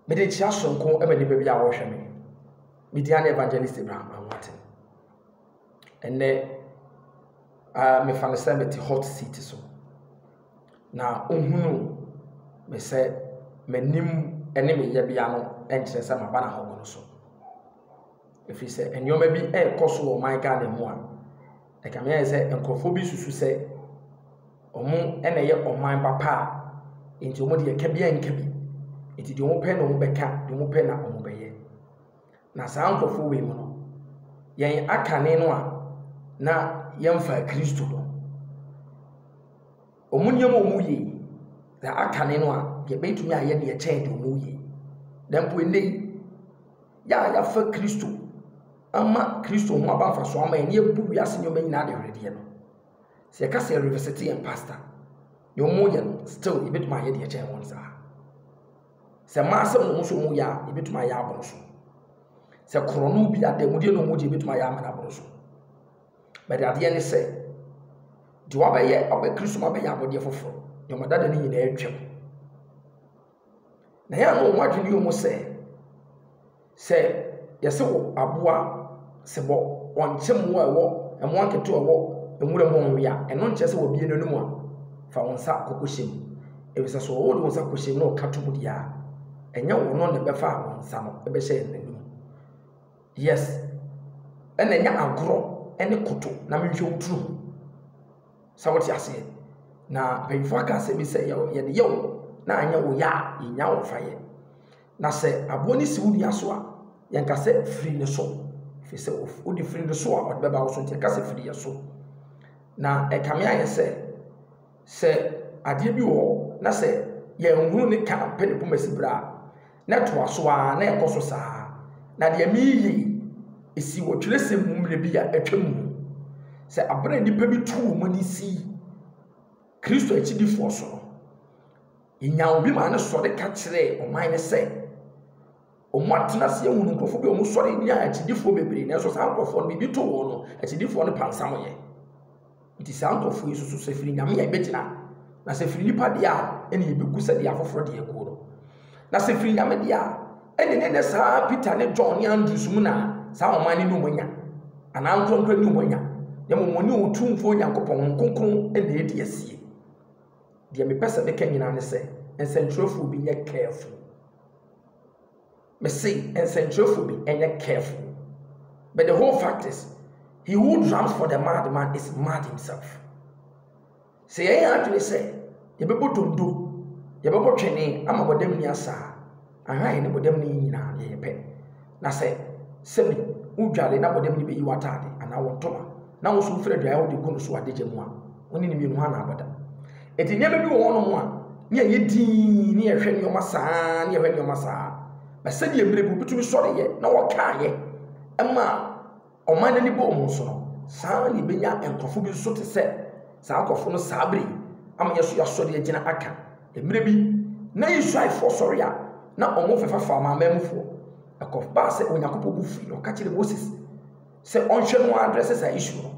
me de chia sonko e me de bia wo hwe me Midian Evangelist Abraham Anwate. And me fan the hot seat so. Na ohunu me say me nim enemy ye bia no enche say ma ba na ho no so. If you say enyo ma bi e koso o man ga na mu a e ka me say enkrofo bi susu say omo ene ye oman papa enti omo de ka bia nka bi enti de omo pe no omo beka de omo pe na omo be ye na saa nkofo we mu no yen akane no a na yemfa Kristo no omunyem omuye da akane no a ye betumi aye ne ye chen de omuye dan po ene ya fa Kristo ama Kristo ho abafa so ama ene ebu wiase nyoma nyina de hwede no se ka se university and pastor yo moye still ye betumi aye de ye chen won sa se ma asem no so mu ya ye betumi aye aboro so se kronu bi adamudie no mudi betuma ya amana boroso but ade ne se di wa ba ye oba Kristo ma ba ya abode foforo yo madada ni nyina atwam na ya no wadwene yo mo se yese wo aboa se bo onkyem wo ewo emo anketo ewo enwura mo nwia eno nche se wo bie no mu a fa wonsa kokohyem ebisa so wo de wonsa kokohyem no katomu dia enya wo no ne befa wonsa no ebe hye n'anim. Yes, and then agro any koto na menhwe utru sa what yase na before ka se mi say ye de yo na anya wo ya nya wo faye na se aboni si wudi aso a ye nka se free ne so fi se o di free ne so a o beba wo so nti ka se free ye so na e kame aye se ade bi wo na se ye nhuru ne ka pe ne pomasi bra na to aso a na e koso saa na de miyi esi wo twelese mumre bi ya atwam se abra nipa bi tu mo ni si Kristo akidi fo so inya obi ma ne so de ka kire o man ne se o matna se ehunu nkofo bi o mo sore nya akidi fo bebre na so sa nkofo no bi to wo no akidi fo no pansam ye nti sa nkofo yi so se firi nyame ya betina na se firi nipa dia ene ye beku se dia foforo de ko no na se firi nyame dia ene ne sa Peter ne John ne Andrews mu na sa o man ni no monya ana nkronkro ni monya ye mo ni otumfo Nyankopɔn nkonkron ene edi asie de me pesa de kanyina ne se ensentrofo bi nye careful me say ensentrofo bi enye careful but the whole fact is he who drums for the madman is mad himself say ye adwe say ye bebo tondo ye bebo twene ama bodam ni asa ahai ne bodam ni nyina ye pe na say sebi udwale na bodam ni be yi watade ana wotoma na wo so mfra dwa wo de kono so adegye mu a woni ni mienu ana aboda eti nyame bi wo no mu a ne ye din ne ye hwe ne omasa ne ye hwe ne omasa ba se de emre bu bitumi sore ye na wo ka ye ema oman ni bo mu so no saa ni benya enkofo bi so te se saa nkofo no saabri ama ye so ya sore ye gina aka emre bi na Israel fo sore a na omo fefa fa ma mamufo akof ba se Onyankopɔn bu fi no ka kire Moses se onhwe no address sa issue no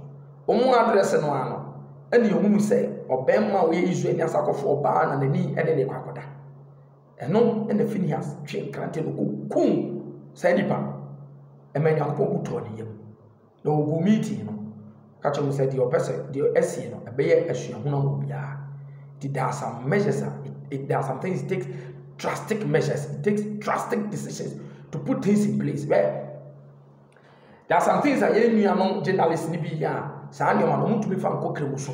omo address no ano ene omu se obemma wo ye Israel ni asakofo oba na nani ene ne kwakoda eno ene Phineas twe krante no kun sa nipa ema Nyankopɔn buto ne yam na ogu meeting no ka cho se di opese di esi no ebeye asuahuna mo bia there are some measures there are some things it takes drastic measures, it takes drastic decisions to put things in place. Where there are some things that you among journalists ni be ya sa anyoma no mutumi fa nkokre muso.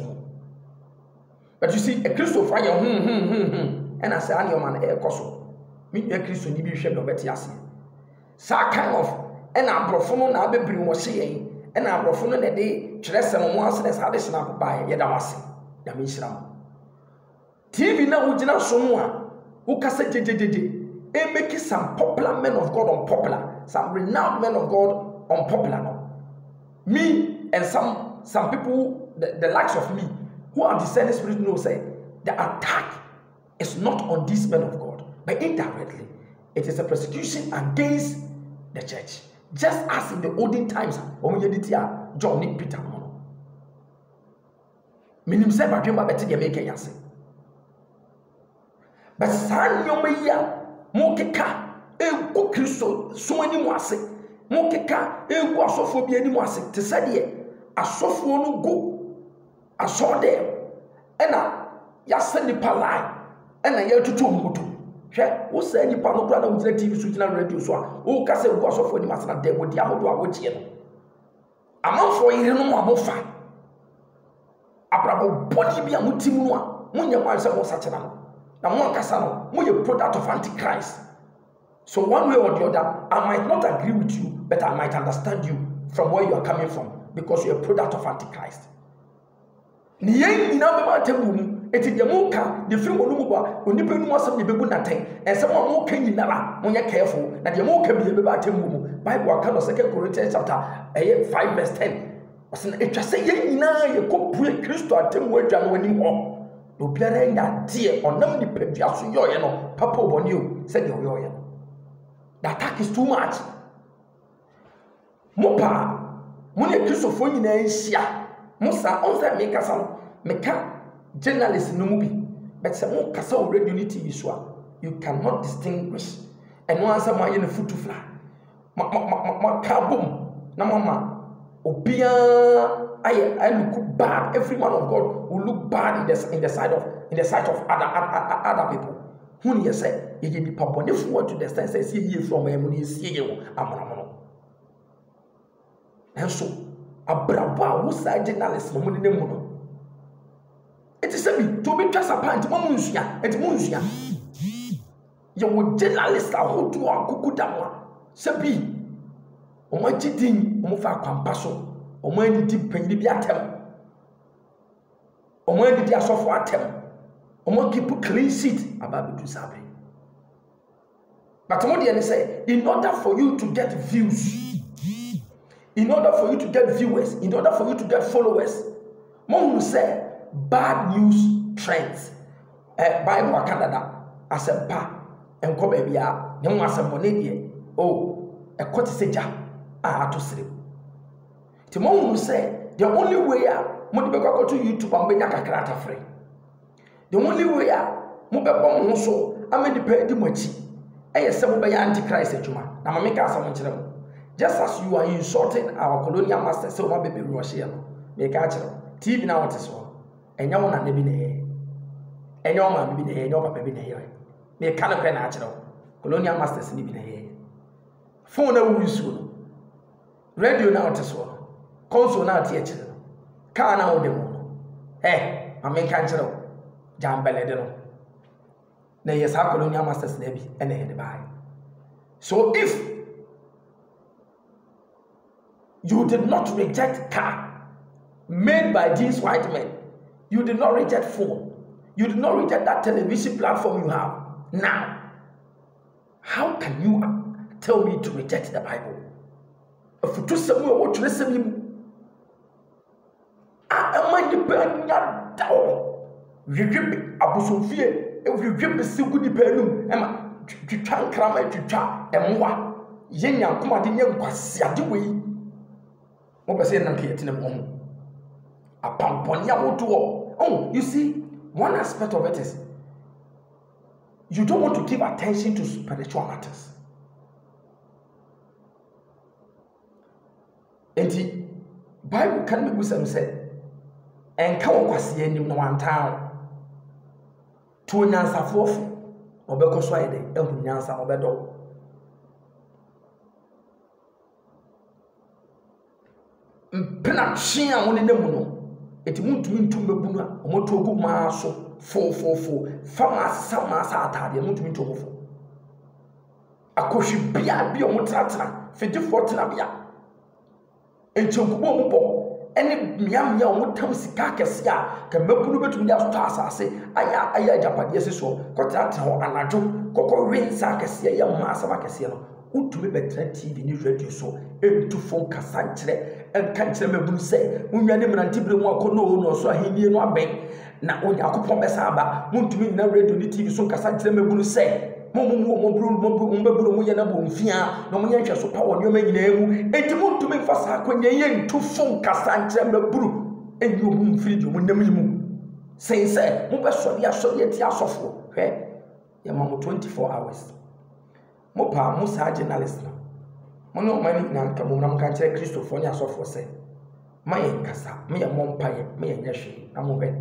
But you see a Christo fire and I say anyoma na e koso me a Christo ni bi hwe no beti ase sa kind of and abrofo no na abebiri wo hye yen and abrofo no na de kyerese mo ase na sa de hye na bae ye da wase da me hyiram TV na wugina so no a ukase jejejeje e make some popular men of God unpopular, some renowned men of God unpopular no. Me and some people the likes of me who are discerning spirit know say the attack is not on these men of God but indirectly it is a persecution against the church just as in the olden times John and Peter no minim say badwemba beti de make yase but san nyoma ya mo keka egu Kristo so ani mu ase mo keka egu asofo bi ani mu ase te sɛ de asofo no go asode ena ya se nipa lai ena ya tutu omuto hwɛ wo sɛ nipa no kura na wo gyina TV so gyina radio so a wo ka sɛ egu asofo ani mu ase na de wo di ahodo a wo tie no amanfo yire no mo amofa abrabo body bi a mutim no a munya man sɛ mo sakyena no na mo akasa no mo ye product of antichrist. So one way or the other, I might not agree with you, but I might understand you from where you are coming from because you're a product of Antichrist. Niye ina beba temu eti de mo ka de firi wonu mu ba onipa nu asem de bebu naten ensem mo ka nyinara mo nye careful na de mo ka bi beba temu mu Bible aka no 2 Corinthians chapter 5 verse 10 osin etwa se ye nyina ye kopue Kristo atemu adwa no wani ho obiara nya de onam ni padua so yoye no papa oboni o se de yoye no. The attack is too much. Mopa, mune Kristo fo nyina nhia. Musa onse meka sa meka journalist no mu bi. But say mo kasa o radio ni TV so you cannot distinguish. And no answer my na futu fla. Ma kabum na mama obia I look bad. Every man of God will look bad in the sight of other people. Who you say you be papa ne forward to the sense say see you from him ni see you amono and so abraba wo side journalist no ne mu no it is say to be just a point mo munsua et mo nzua you wo journalist a ho do akukuda mo se bi o ma gidin o mo fa kwampa so o ma ni di panyi bi atem o ma ni di asofo atem omo keep clean sheet about to sabe. But what they say, in order for you to get views, in order for you to get viewers, in order for you to get followers, mom will say bad news trends. Bible Canada as a pa and come baby a dem was a money oh a quote seja to sleep. The mom will say the only way mo de go to YouTube and benya kakra free. The only way mo be bom ho so amedi pa di machi eye se mo be ya antichrist adwuma na ma meka asam nkyere mo just as you are insulting our colonial masters so ma be be rush here no meka kire TV na what so enya mo na ne bi ne enya o ma bi ne enya o papa bi ne meka no kre na kire colonial masters ni bi ne phone na wu su no radio na what so console na tie kire no car na wo de mo ma meka kire jambele de no na yes colonial masters na bi ene he de bai. So if you did not reject car made by these white men, you did not reject phone, you did not reject that television platform you have now, how can you tell me to reject the Bible? If you somewhere what to listen am I depending on Ribbi Abusofie, every ribby sigudi penum, Emma, Twan Krama, Twa, and moi, Yenya, Commanding Quasia, the way. What was saying, and creating a home. A pamponia would do all. Oh, you see, one aspect of it is you don't want to give attention to spiritual matters. And the Bible can be with them said, and come Quasia in one town. To nyansa fofo obeko so ayede ehu nyansa obedo mpena hwea woni nemu no eti muntumi ntum mebunu a omoto ogu ma so fo fama sama sa atade muntumi ntum fo akohwi bia bi omotratra fedi fortuna bia enchonkubo ombo ene miam ya omotam sika kese a ka mabunu betumi ya sto asase aya japade seso kotratra ho anajo kokko winsa kese ya ma asama kese no utumi betra TV ni radio so entu fon kasankyere enkankyere mabunu se unwane mrantibre mu akono no so ahenie no aben na onyakopon besa aba muntumi na radio ni TV so kasankyere mabunu se moburu mu yana bo mfia na munye hwe so power nyoma nyina emu enti muntumi mfasa akonye ye ntu fon kasankyere maburu enyo mu mfiri di mu nam yimu sense mo be so ya ti asofo hwe ya ma 24 hours mo pa mo sa journalist no mo no mani na nka mo na mo kan kire Christopher ni asofo se maye kasa me ye mompaye me ye nyehwe na mo be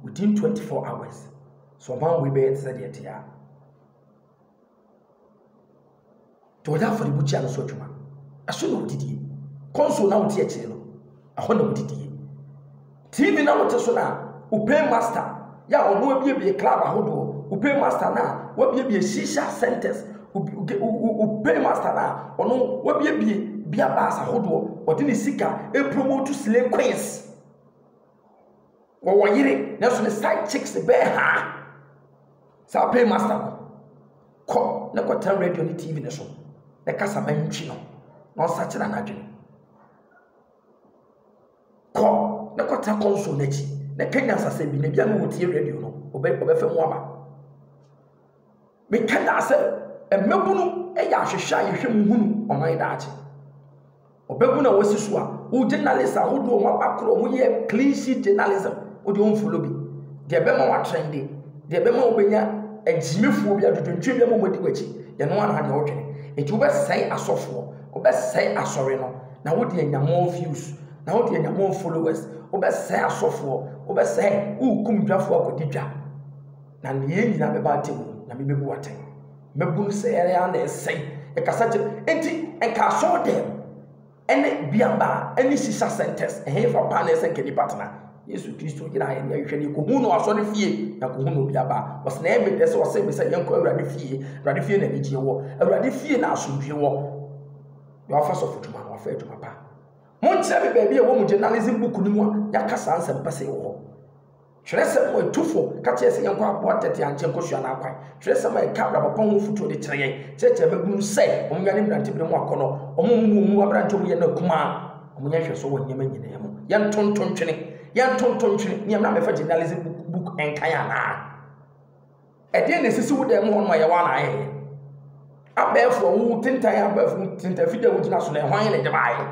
within 24 hours so man we be said yet ya to da for the buchi an so dwuma aso no didie console na wote akire no aho na wodidie TV na wote so na upay master ya ono abie club ahodo upay master na wabie shisha centers upay master na ono wabie bia bass ahodo odi ni sika e promote slay queens wo yire na so ne side chicks be ha sa pay master ko na ko tan radio ni TV ne so na kasa mantwi no no sachira na adwene ko na ko ta console na chi na Kenya sase bi na bia no wotie radio no obefa mu aba me Kenya se emebunu e ya hwehwa yehwe mu hunu oman daache obebu na wasisu a wo journalist a wo do mo akro mo ye clean sheet journalism wo de on follow bi de be ma wa trendy de be ma obenya ajimefuo bi adodontwe bi ma mo di wachi ye no an ha de wo twene enti wo be sai asofo wo be sai asore no na wo de anyamo views na wo de anyamo followers wo be sai asofo wo be sai ukum dwafo akodidwa na ne nyina be ba temu na me bebu waten mebu se ya na sai e kasa je enti enka so dem ene biamba ene sisa centers fa panel se kedi partner Yesu Kristo gina ya hwe ni ko hunu aso ne fie na ko hunu biaba was na ebe dese wase be se yenko awurade fie na bigye wo awurade fie na asomdwe wo yo afa so fotuma no afa etuma pa mon kire be baabi e wo mu journalism book ni mu a ya kasa ansem pese wo twere se mo etufo ka kire se yenko abo tete anche nkohua na akwai twere se ma ka bra papa ho futo de kire yen cheche bagunu se o mwa ne mbrante bre mu akono o mu abrante mu ye na kuma o nya hwe so wo nyema nyina yemo yan tonton twene yan tonton twene ni am na me fa journalism book enkan ya na e de ne sisi wo dem ho no ye wa na aye abefo wo tintan abefo tintan fide wo gina so na hwan ne de bae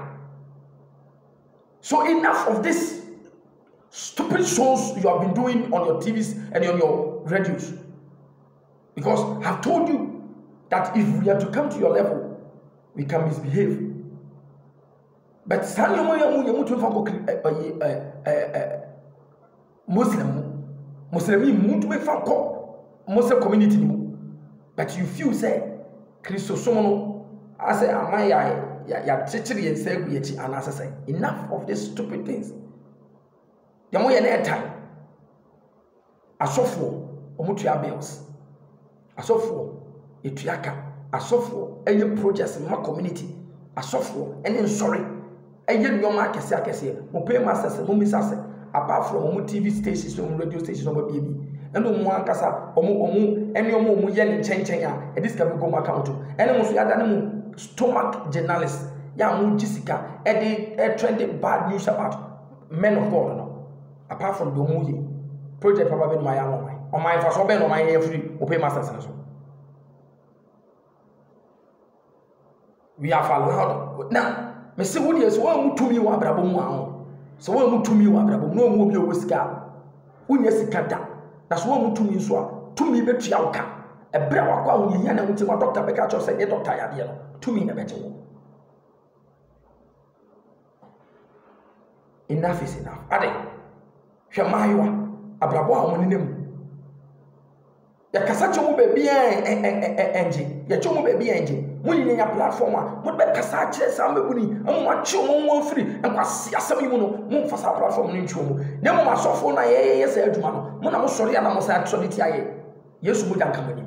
so enough of this stupid shows you have been doing on your TVs and on your radios, because I've told you that if we are to come to your level, we can misbehave. But Muslim community, but you feel say Christo someone I say am I ya chichiri and say we and I say enough of these stupid things. Yamo ye na time asofo omutua bills asofo etuaka asofo eye projects ma community asofo ene nsori eye nyoma akese mo pay masters mo misase apart from mo TV stations mo radio stations no ba bi eno mo ankasa omo ene omo ye ne chenchen a e dis ka go ma account ene mo so ya dane mo stomach journalist ya mo jisika e de trending bad news about men of God no. Apart from the movie, project probably my own. On my first one, on my every open masters. We have allowed now. Mr. Woody is one to me, one brabo. So one to me, one brabo. No more be a whisker. When you see Kata, that's one to me, so to me, bet Yauka. A brawa quality, and I my doctor Becacho said, get doctor Yadiel. To me, a better one. Enough is enough. Ade. Hwemaiwa abrabo a woni nem ya kasa chomo be bia enje ya chomo be bia enje munyi nya platform a mo be kasa kire sa mbebuni mo achomo mo free enkwase asem yimu no mo fasa platform no nchomo ne mo masofo na ye sa adwuma no mo na mo sori ya na mo sa authority aye Yesu mo janka moni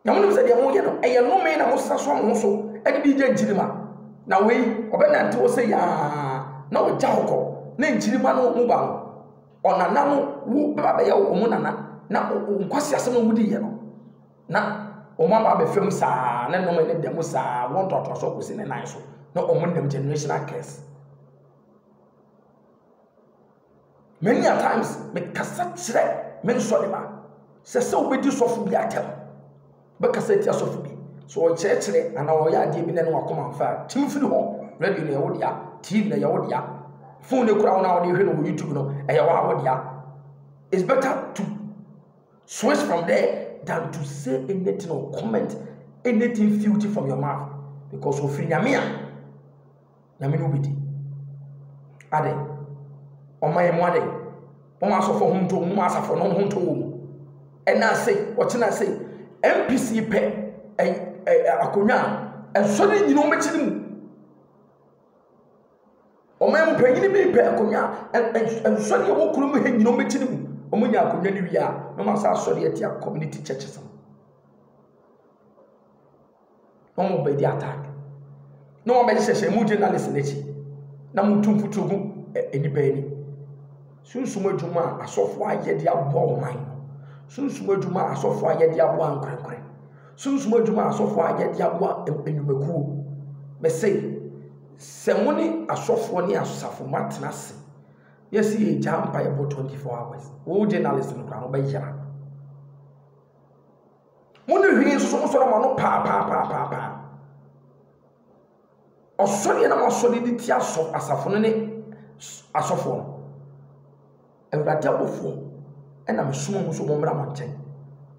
na mo se de mo ye no e ye no me na mo sa so mo so e de bi je njirima na we obena nte wo se ya na wo jahoko na njirima no mu ba onana no wo baba ya wo mu nana na nkwasi asem no wudi ye no na o ma ba be fem sa na no me ne dem sa won to so ko se ne nan so na o mu dem generational curse. Many a times me kasa kire me so de ba se se obedi sofo bi atem be kasa ti asofo bi so o chekire ana o ya de bi ne no akoma fa tim firi ho radio ne wo dia TV ne wo dia phone ne kura wona wo de hwe no YouTube no e ya wo dia. It's better to switch from there than to say anything or comment anything filthy from your mouth. Because of Nyamia, Nyamino Biti. Ade, on my money, Omasa for whom to Massa for no home to whom. And I say, what can I say? MPC pay a Akunya, and suddenly you know what you do. O man pay any pay a Akunya, and suddenly you won't come you know what you do. Omunya Akunya, we are no matter sorry at your community churches. No more by the attack. No one by the mu journalist in it. Na mutum futugu any penny. Soon sumo juma a software yet the abo mine. Soon sumo juma a software yet the abo and crank. Soon sumo juma a software yet the abo and you may cool. May say, Semoni a software near Safo Martinasi. Yes, he jump by about 24 hours. All journalists in the ground by Yara. When you hear so sort of pa. Or sorry, and I'm solidity as a phone as a phone. And I tell before, and I'm assuming so one mountain.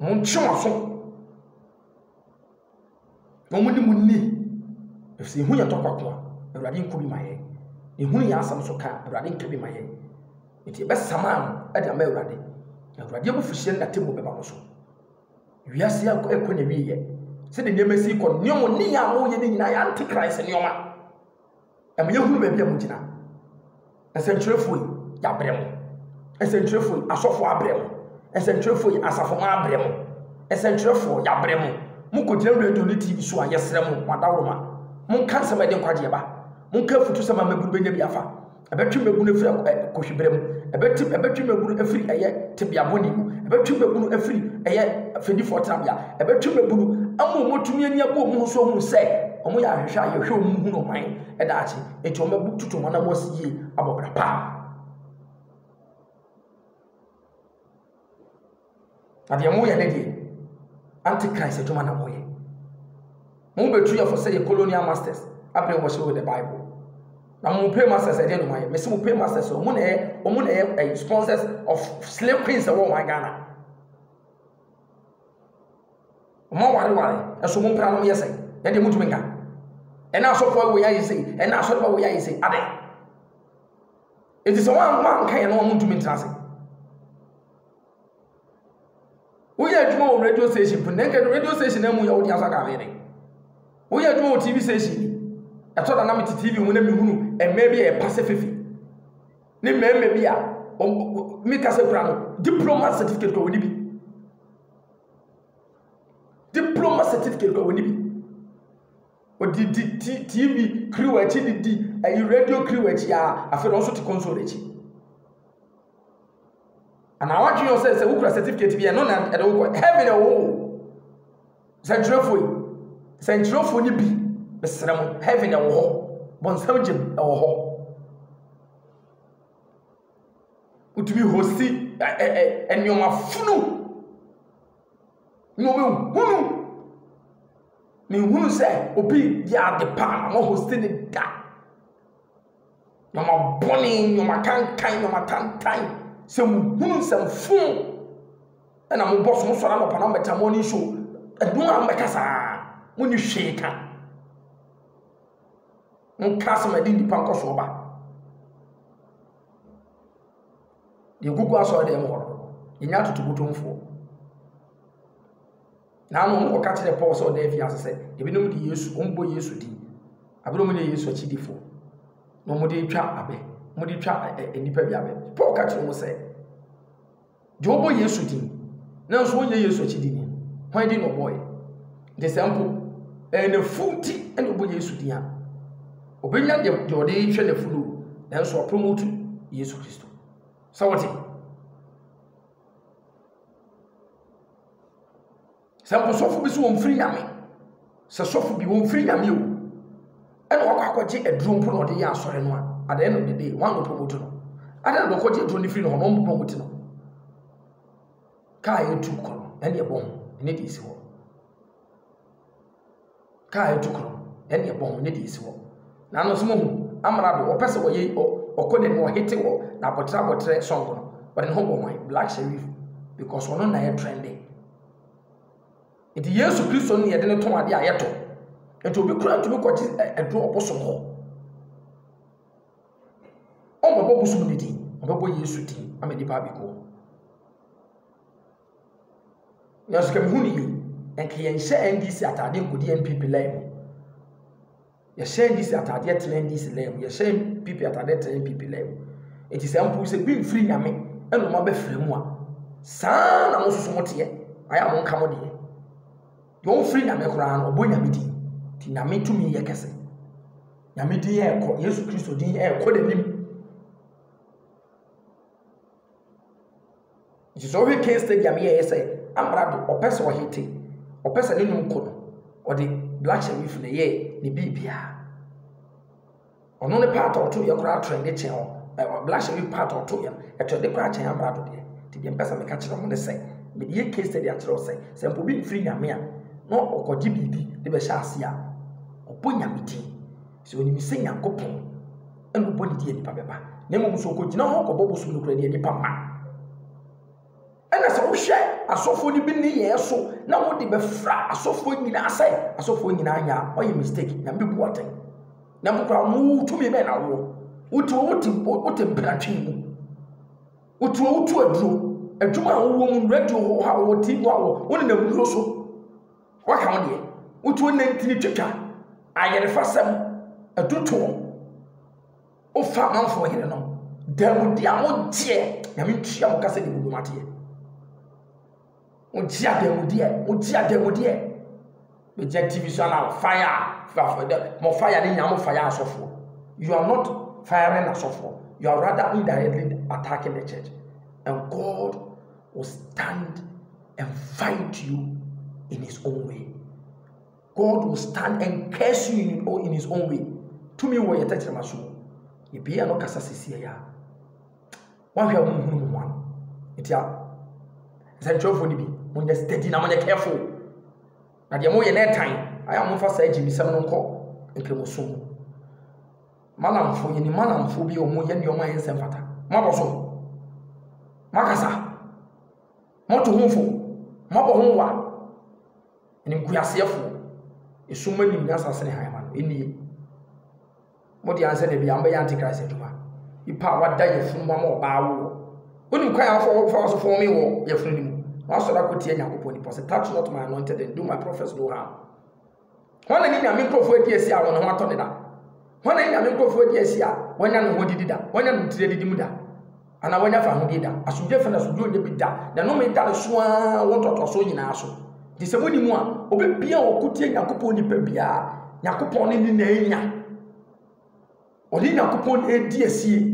Monchon. No money would need. If see who you talk about, and I didn't could be my head. In whom you ask some so car, but I didn't be my head. It's the best Saman at the American. And Radiable Fisher that table also. You see a query yet. Said the name see called Nyomo Nia more than Antichrist and Yoma. And you will be a mutina. A centriful Yabremo. A centriful Asofo Abremo. A centriful Asafo Abremo. A centriful Yabremo. Muko generate to the TV show, yes, Remo, Madaroma. Mon cancer by the Quadiaba. Mon careful to some of my good Biafa. I bet you may be a Coshibrem. I bet you may be a free air to be a bonny. I bet you may be a free air for Tabia. I bet you may be a more to me and your woman who say. Omoya hwehwa ye hwe omuhu no man edachi eto mabu tutu mana mosi yi abobra pa ade amoya ne die antichrist eto mana moye mo betu ya for say colonial masters abre worship with the bible na mo pay masters e dey no man me se mo pay masters o mo na sponsors of slave queens e wo my Ghana o mo ware e so mo pra no yesai e dey mutu menga. And now so far we are say, and now so far we are say, Ade. It is a one man can no one to me transit. We are doing radio station, but then radio station and we are audience are we are doing TV station. I thought I'm TV when and maybe a pacific. Maybe a make us a diploma certificate go be. Diploma certificate go be. The TV crew at the radio crew at ya, I feel also to console it. And I want you to say, Ukra certificate to be a non at all heaven a wall. Central for you be the ceremony, heaven a wall, Bonselgin a wall. Would be hosty and you're my flu. No, me who say obi ya de pa no hosting it da no ma boni no ma kan no ma tan se mu sem fun e na mo boss mo so na pa na meta morning show edun am kasa mo ni hwe ka mo kasa ma di pa nko so ba ye gugu aso de mo nya tutubutumfo na no ka kire Paul so dey fi asese ebinom di Yesu ombo Yesu di abinom ne Yesu achidifo no mo dey twa abe mo dey twa enipa bi abe Paul ka kire mo say jobo Yesu di na so onye Yesu achidi ni hwan di no boy the sample na futi and obo Yesu di ha obenya de ode hwe na fulu na so promote Yesu Kristo so what Sample sofu bi so won free nyame se sofu bi won free nyame o ene wakwaje eduro mpo no de ya asore no a at the end of the day one no promote no ada no kwaje eduro ni free no no promote no kai etu kono ene e bon ene di isi ho kai etu kono ene e bon ene di isi ho na no so mo amara do opese wo ye okone no hete wo na botra song no but no ho bon black sheriff because ono na ye trending. Iti Yesu Kristo ni yede ne ton ade ayeto. Enti obi kura ntumi kwaji edo obosom ho. Omo bobusom ni di, obo Yesu di, amedi pa biko. Yesu kem huni yi, enke yen hye NDC atade nkodi NPP lem. Ye hye NDC atade etle NDC lem, ye hye NPP atade etle NPP lem. Enti se ampu se bi mfiri nyame, eno ma be fremu a. Saa na mo soso mote aya mo nka mo de. Yon free nyame kura no obo nyame di. Ti nyame tumi ye kese. Nyame di ye ko Yesu Kristo di ye ko de nim. Jiso we case study am ye say amrado opese o hiti. Opese ne num ko no. O de black sheriff na ye ne bibia. Ono ne part of to ye kura trend e chen o. Black sheriff part of to ye. E to de kura chen amrado de. Ti de mpesa me ka kire mo ne say. Me ye case study a kire o say. Se mpo bi free nyame a no okoji bibi de be sha ase a obo nyame di se oni mi se Nyankopon eno bo ni di nipa beba na mom so okojina ho ko bobo so no kura di nipa ma ena se wo hwe asofo ni bi ni ye so na wo de be fra asofo nyina asai asofo nyina anya o ye mistake na mbi buaten na mkura mu tumi be na wo wotu mpratwe mu wotu aduro adwuma wo mu radio ho ha wo ti wo woni na wuro so waka mo de wotu na ntini twetwa ayerefa sam aduto o fa manfo here no damudi a mo je na me tua mo kasa de budu mate o ji damudi e be je TV channel fire for the mo fire ni nya mo fire asofo. You are not firing asofo, you are rather indirectly attacking the church, and God will stand and fight you in his own way. God will stand and curse you in his own way. To me, where you touch the masu, you be a no kasa sisi ya. One here, one. It's ya. It's a job for the be. When you're steady, now when you're careful. Now the more you need time, I am for say Jimmy Salmon call and Cremosumu. Manam for you, manam for be or more than your mind and fata. Maboso. Makasa. Moto home for. Mabo home. And in Kuyasiafu, a summon in Nasa Haiman, in the Modi answer the Biamba Antichrist. You power die from one more bow. When you cry for me, or your friend, also I could tell you, touch not my anointed and do my prophets no harm. When I need a micro for DSC, I want to want on it. When I need a micro for DSC, when I know what did that, when I'm to the Muda, and I went off and did that. I should definitely do the bit that. The no me that swan want or so in our soul. This is when you want, Obia or Kutia Yakuponi Pebia, Yakupon in the Nanya, or in Yakupon a DSC.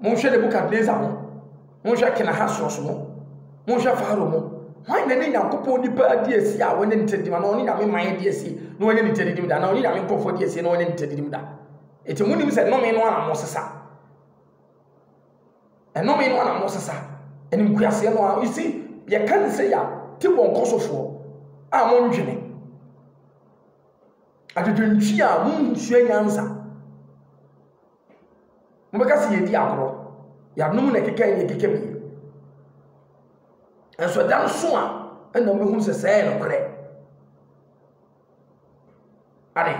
Monsieur de Bucadezamo, Monsieur Kenahasosmo, Monsieur Faromo. Why the name Yakuponi per DSC? When intended him, only I mean my DSC, no one intended him that, only I mean for DSC, no one intended him that. It's a woman said, no man one of Mosesa. And no man one of Mosesa. And in Guasiano, you see. You can't say ya Tibon Kosovo. I'm on Jenny. I didn't cheer moon shame answer. Because ye diablo, you have no one like a can you. And so damn soon, and the moon's a saying of bread. Ade,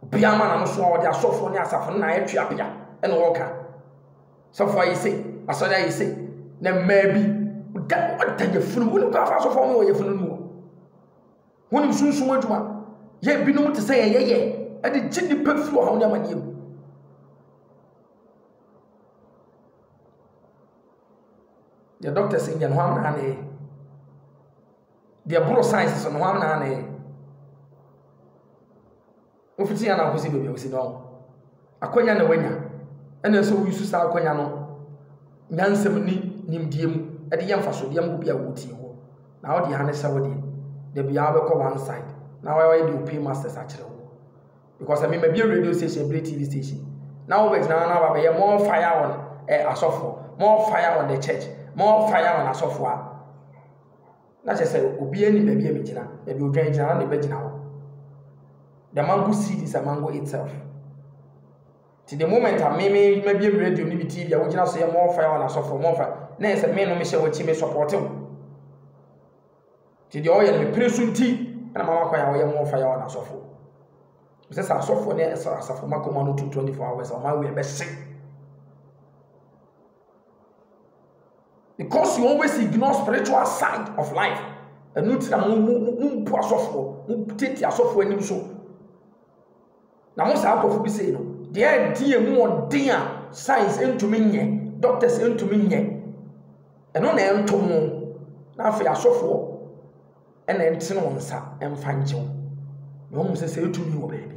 Biaman and so they are so funny as a night chiapia and walker. So far you say, I saw that you say, then maybe. What the fool will go fast for me or your fool? When you soon so much one, ye be no to say, yea, and the chimney pep floor on your you. The doctor saying, and one honey. The bro sciences on one honey. If it's an opposite, you see, no. A quenya no winner, and so we used to start quenyano. Nansem nim diem. At the young fashion, the young will be a woody. Now the Hannes Saudi, they be able one side. Now I do pay masters actually. Because I mean, maybe a radio station, a TV station. Now, now, more fire on a software, more fire on the church, more fire on a software. Not just say, Obi any baby, maybe you drink on the bed now. The mango seed is a mango itself. to the moment I maybe radio ni TV I would just say more fire on so for more fire na say me no me share what me support him to the oil me presunti na mama kwa ya more fire on so for say so for na so for makoma no 24 hours o ma we be sick because you always ignore spiritual side of life and no tira mu po asofo mu tete asofo anim so na mo sa akofo bi say no de die mu odin a science entumi nye doctors entumi nye eno na entomo na afa asofo ena entene wonsa emfa nchew na mo se etumi wo baabi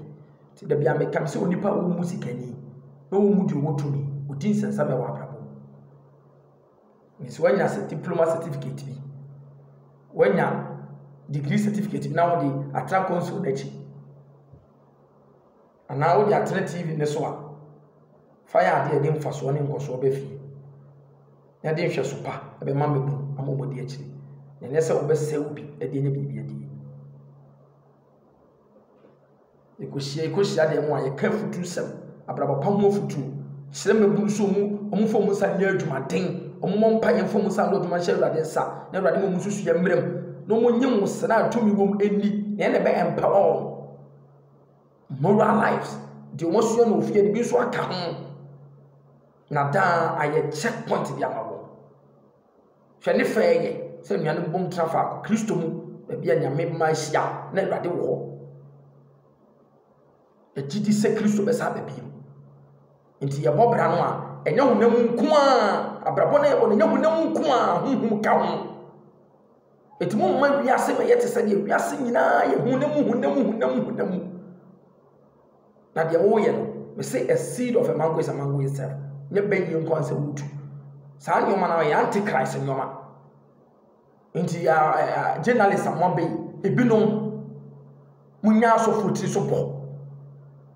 ti da bia mekam se onipa wo musikani na wo mudi wo tumi odin sensa be wa brabo Miss wanya diploma certificate bi wanya degree certificate na wo di atra consul dachi ana wo di alternative ne so a fire ade dem fa so ne nkoso be fie na de hwe so pa be ma mebu amomodi akiri na ne se wo be sewu bi ade nya bibia di ekoshia de mo aye ka futu sem abraba pa mo futu hire mebu so mu omfo mu sa nya adwumaden ommo mpa yemfo mu sa lo dwuma hye urade sa na urade mo susu ya mrem no mo nyem sna atumi wom eni na ne be empower moral lives the almost you know fear bi so aka ho na da aye checkpoint bi amawo hwe ne feye se nuane bom trafa Kristo mu bia nyame ma hia na urade wo e gidi se Kristo be sa babi nti ye bobra no a enya honam nko a abrabo na ye bo enya honam nko a hunhum ka ho etimu ma wiase me yete se de wiase nyina ye honam na de wo ye no me say a seed of a mango is a mango itself nye ben ye nko anse wutu sa nyoma na ye antichrist nyoma nti ya journalist amon be ebinom munya asofo ti so bo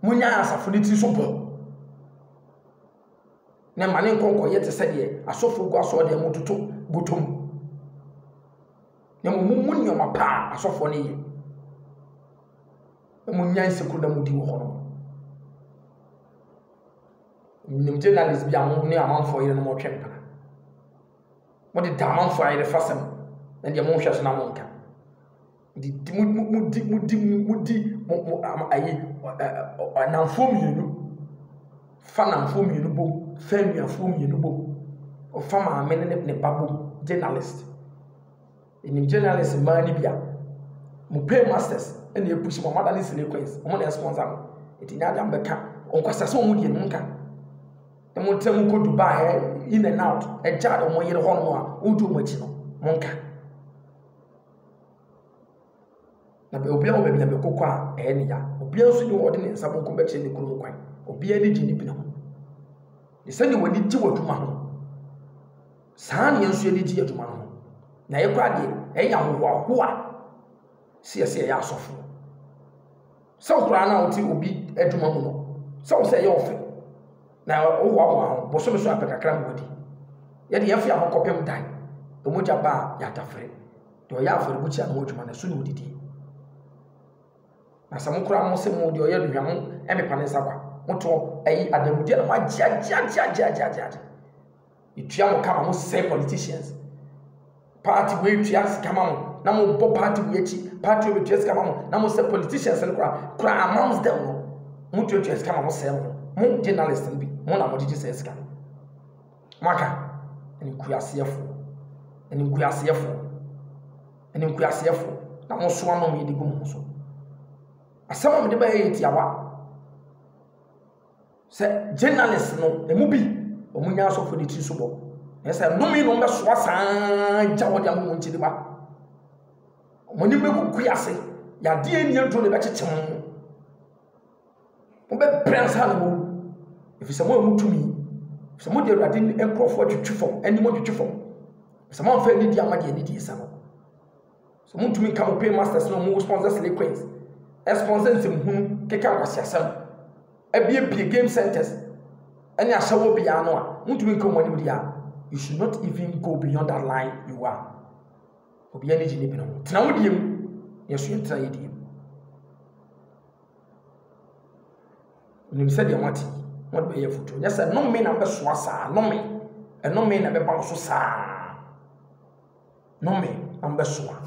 munya asafo ni ti so bo na mane nkonko ye te se de asofo gu aso de mototo gutom na mu nyoma pa asofo ne ye munya nsekuru na mudi wo hono nim journalist bi amon ne amanfo yire no mo twempa mo de damanfo ayire fasem na de mo hwese na mo nka di ayi anamfo mienu fa namfo mienu bom fa nuafo mienu bom o fa ma me ne babo journalist nim journalist mani bia mo pay masters and e push mo madani sequence mo na sponsor mo etinya da mbeka onkwasa so mo die nka emo tem ko Dubai in and out e jado mo yire hono a udu mo chi no monka na be obia mo be na be kokko a e ne ya obia so ni wode ne nsa bonko be che ne kuru kwan obia ne gini bi na ho de sani wani ti waduma ho saa ne nso ne ti aduma ho na ye kwa de e ya ho a sie ya asofo so kura na oti obi aduma mu no so se ye ofe na wo bo so so apekakra mwodi ye de yafi amokopem dan to moja ba ya tafre to ya afre buchi na wodwuma na so ne odidi na samukura mo se mo de oye duhwam e me pane sakwa moto ayi adamudi na magya itua mo kama mo say politicians party we tua kama mo na mo bo party we echi party we tua kama mo na mo say politicians no kura amongst them no mo tua kama mo say mo journalists bi mo na mo didi say ska maka eni kuyasefo na mo so ano me digu mo so asama me de ba yeti awa se journalists no emu bi omunya asofo de ti so bo ese no mi no be so asan jawo de amon nchi de ba omoni be kuyase ya de eni anto ne be chechem mo be prince ha no if se mo mutumi se mo de rade enkrofo twetwefo eni mo twetwefo se mo fa ni di amade ni di isa no se mo mutumi ka mo pay masters no mo sponsors sequence sponsors hunu keka kwasiasam abie game centers any ashawo bia no a mutumi nko mo ni dia you should not even go beyond that line you are obi ani gini bi no tena wo diem yesu entra yediem nim se de amati what be a photo. Yes, no me na be swasa, no me, and no me na be bounce sa. No me, I'm be swa.